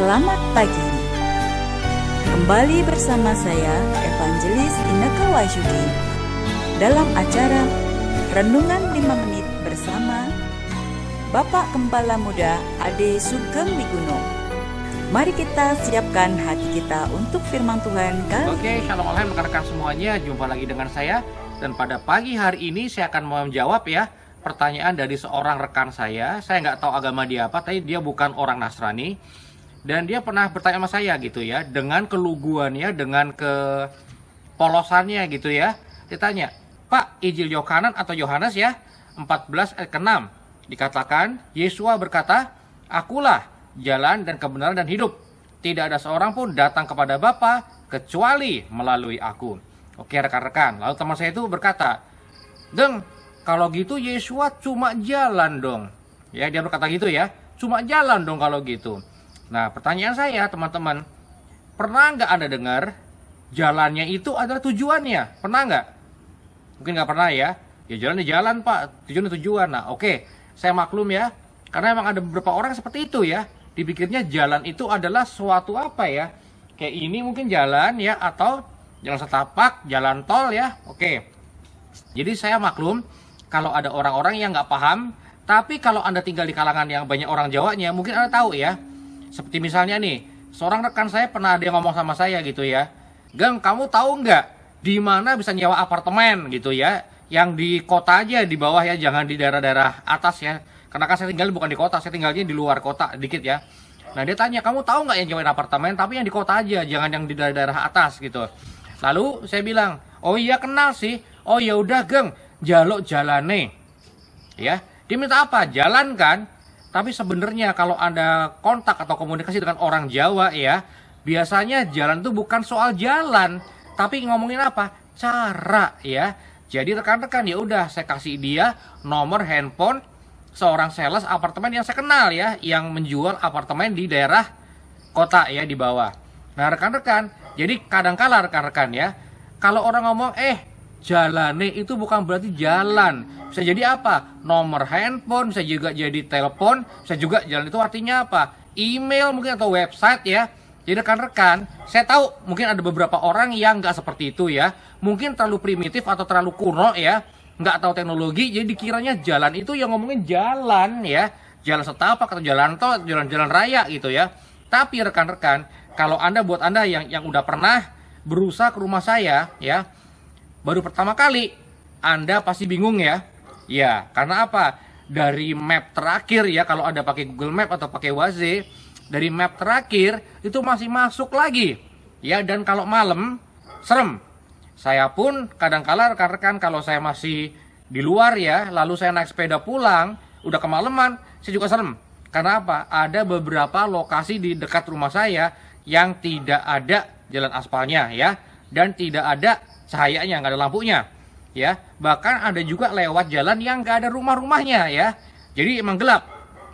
Selamat pagi. Kembali bersama saya Evangelis Inneke Wahyudi dalam acara Renungan 5 Menit bersama Bapak Gembala Muda Ade Sugeng Miguno. Mari kita siapkan hati kita untuk firman Tuhan kali. Oke, shalom alaikum rekan-rekan semuanya. Jumpa lagi dengan saya. Dan pada pagi hari ini saya akan menjawab pertanyaan dari seorang rekan saya. Saya nggak tahu agama dia apa, tapi dia bukan orang Nasrani. Dan dia pernah bertanya sama saya gitu ya, dengan keluguannya, dengan kepolosannya gitu ya. Dia tanya, Pak, Injil Yohanan atau Yohanes 14 ayat ke-6. Dikatakan, Yesua berkata, Akulah jalan dan kebenaran dan hidup. Tidak ada seorang pun datang kepada Bapa kecuali melalui aku. Oke rekan-rekan, lalu teman saya itu berkata, Deng, kalau gitu Yesua cuma jalan dong. Ya, dia berkata gitu ya, cuma jalan dong kalau gitu. Nah, pertanyaan saya teman-teman, pernah nggak Anda dengar jalannya itu adalah tujuannya? Pernah nggak? Mungkin nggak pernah ya. Ya jalan di jalan Pak, tujuan. Nah oke, saya maklum ya, karena emang ada beberapa orang seperti itu ya. Dipikirnya jalan itu adalah suatu apa ya? Kayak ini mungkin jalan ya, atau jalan setapak, jalan tol ya. Oke, jadi saya maklum kalau ada orang-orang yang nggak paham. Tapi kalau Anda tinggal di kalangan yang banyak orang Jawanya, mungkin Anda tahu ya. Seperti misalnya nih, seorang rekan saya pernah ada yang ngomong sama saya gitu ya, Gang, kamu tahu nggak di mana bisa nyewa apartemen gitu ya, yang di kota aja di bawah ya, jangan di daerah-daerah atas ya. Karena kan saya tinggal bukan di kota, saya tinggalnya di luar kota dikit ya. Nah dia tanya, kamu tahu nggak yang nyewain apartemen, tapi yang di kota aja, jangan yang di daerah-daerah atas gitu. Lalu saya bilang, oh iya kenal sih. Oh ya udah Gang, jaluk jalane. Ya, dia minta apa? Jalan kan? Tapi sebenarnya kalau Anda kontak atau komunikasi dengan orang Jawa ya, biasanya jalan itu bukan soal jalan, tapi ngomongin apa? Cara ya. Jadi rekan-rekan ya udah saya kasih dia nomor handphone seorang sales apartemen yang saya kenal ya, yang menjual apartemen di daerah kota ya di bawah. Nah rekan-rekan, jadi kadang-kala rekan-rekan ya, kalau orang ngomong jalane itu bukan berarti jalan. Bisa jadi apa? Nomor handphone, bisa juga jadi telepon, bisa juga jalan itu artinya apa? Email mungkin atau website ya. Jadi rekan-rekan, saya tahu mungkin ada beberapa orang yang nggak seperti itu ya. Mungkin terlalu primitif atau terlalu kuno ya. Nggak tahu teknologi, jadi dikiranya jalan itu yang ngomongin jalan ya. Jalan setapak atau jalan tol, jalan-jalan raya gitu ya. Tapi rekan-rekan, kalau buat Anda yang udah pernah berusaha ke rumah saya ya, baru pertama kali Anda pasti bingung ya. Ya, karena apa? Dari map terakhir ya, kalau Anda pakai Google Map atau pakai Waze, dari map terakhir itu masih masuk lagi. Ya, dan kalau malam serem. Saya pun kadang-kala rekan-rekan kalau saya masih di luar ya, lalu saya naik sepeda pulang, udah kemalaman, saya juga serem. Karena apa? Ada beberapa lokasi di dekat rumah saya yang tidak ada jalan aspalnya ya, dan tidak ada cahayanya, nggak ada lampunya ya. Bahkan ada juga lewat jalan yang nggak ada rumah-rumahnya ya, jadi emang gelap.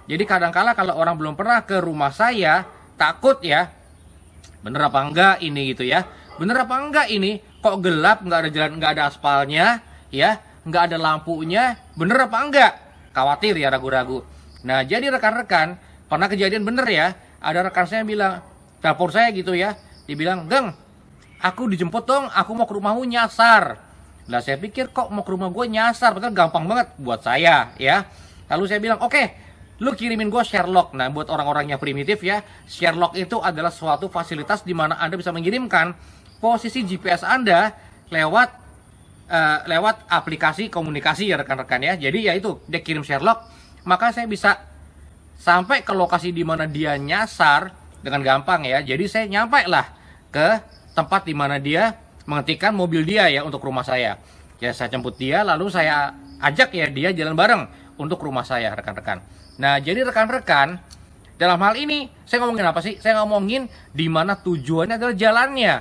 Jadi kadang-kala kalau orang belum pernah ke rumah saya, takut ya, bener apa enggak ini gitu ya, bener apa enggak ini kok gelap, nggak ada jalan, nggak ada aspalnya ya, nggak ada lampunya, bener apa enggak, khawatir ya, ragu-ragu. Nah jadi rekan-rekan, pernah kejadian bener ya, ada rekan saya bilang, dapur saya gitu ya, dibilang, Geng, aku dijemput dong, aku mau ke rumahmu nyasar. Lah saya pikir kok mau ke rumah gue nyasar, betul gampang banget buat saya ya. Lalu saya bilang, oke, lu kirimin gue Sherlock. Nah buat orang-orang yang primitif ya, Sherlock itu adalah suatu fasilitas di mana Anda bisa mengirimkan posisi GPS Anda lewat aplikasi komunikasi ya rekan-rekan ya. Jadi ya itu, dia kirim Sherlock, maka saya bisa sampai ke lokasi di mana dia nyasar dengan gampang ya. Jadi saya nyampe lah ke tempat di mana dia menghentikan mobil dia ya untuk rumah saya. Ya saya jemput dia, lalu saya ajak ya dia jalan bareng untuk rumah saya rekan-rekan. Nah jadi rekan-rekan, dalam hal ini saya ngomongin apa sih? Saya ngomongin di mana tujuannya adalah jalannya.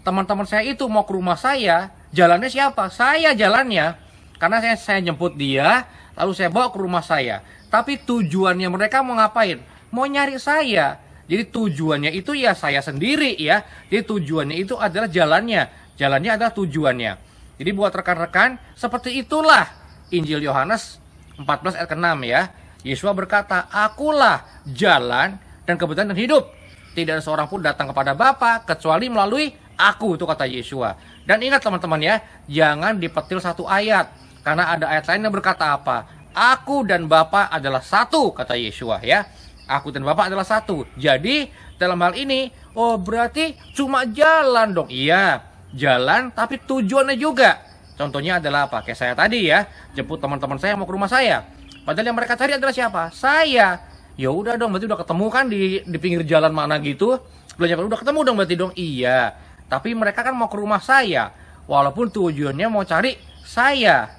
Teman-teman saya itu mau ke rumah saya, jalannya siapa? Saya jalannya. Karena saya jemput dia, lalu saya bawa ke rumah saya. Tapi tujuannya mereka mau ngapain? Mau nyari saya. Jadi tujuannya itu ya saya sendiri ya. Jadi tujuannya itu adalah jalannya. Jalannya adalah tujuannya. Jadi buat rekan-rekan, seperti itulah Injil Yohanes 14 ayat ke-6 ya. Yesua berkata, Akulah jalan dan kebenaran dan hidup. tidak ada seorang pun datang kepada Bapa kecuali melalui aku, itu kata Yeshua. Dan ingat teman-teman ya, jangan dipetil satu ayat, karena ada ayat lain yang berkata apa? Aku dan Bapa adalah satu, kata Yeshua ya. Aku dan Bapa adalah satu. Jadi dalam hal ini, oh berarti cuma jalan dong. Iya, jalan tapi tujuannya juga. Contohnya adalah apa? Kayak saya tadi ya, jemput teman-teman saya mau ke rumah saya. Padahal yang mereka cari adalah siapa? Saya. Ya udah dong, berarti udah ketemu kan di pinggir jalan mana gitu. Udah ketemu dong berarti dong. Iya. Tapi mereka kan mau ke rumah saya. Walaupun tujuannya mau cari saya.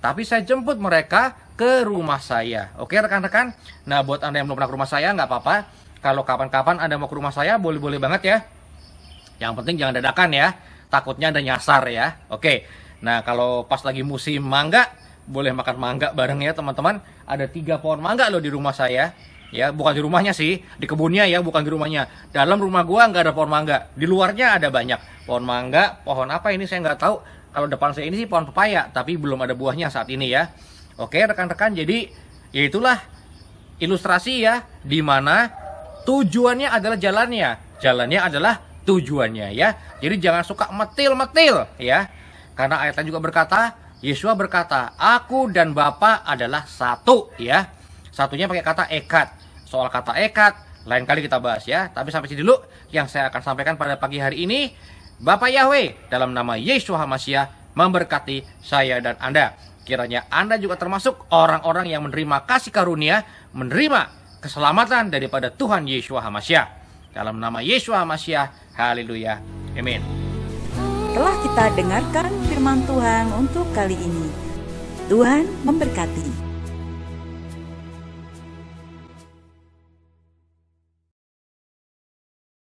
Tapi saya jemput mereka ke rumah saya. Oke rekan-rekan? Nah buat Anda yang belum pernah ke rumah saya nggak apa-apa. Kalau kapan-kapan Anda mau ke rumah saya, boleh-boleh banget ya. Yang penting jangan dadakan ya. Takutnya Anda nyasar ya. Oke. Nah kalau pas lagi musim mangga, boleh makan mangga bareng ya teman-teman. Ada 3 pohon mangga loh di rumah saya. Ya, bukan di rumahnya sih, di kebunnya ya, bukan di rumahnya. Dalam rumah gua nggak ada pohon mangga. Di luarnya ada banyak. Pohon mangga, pohon apa ini saya nggak tahu. Kalau depan saya ini sih pohon pepaya, tapi belum ada buahnya saat ini ya. Oke rekan-rekan, jadi ya itulah ilustrasi ya, di mana tujuannya adalah jalannya. Jalannya adalah tujuannya ya. Jadi jangan suka metil-metil ya. Karena ayatnya juga berkata, Yeshua berkata, aku dan Bapa adalah satu ya. Satunya pakai kata ekat. Soal kata ekat, lain kali kita bahas ya. Tapi sampai sini dulu yang saya akan sampaikan pada pagi hari ini. Bapa Yahweh dalam nama Yeshua HaMashiach memberkati saya dan Anda. Kiranya Anda juga termasuk orang-orang yang menerima kasih karunia, menerima keselamatan daripada Tuhan Yeshua HaMashiach. Dalam nama Yeshua HaMashiach, haleluya, amin. Telah kita dengarkan firman Tuhan untuk kali ini. Tuhan memberkati.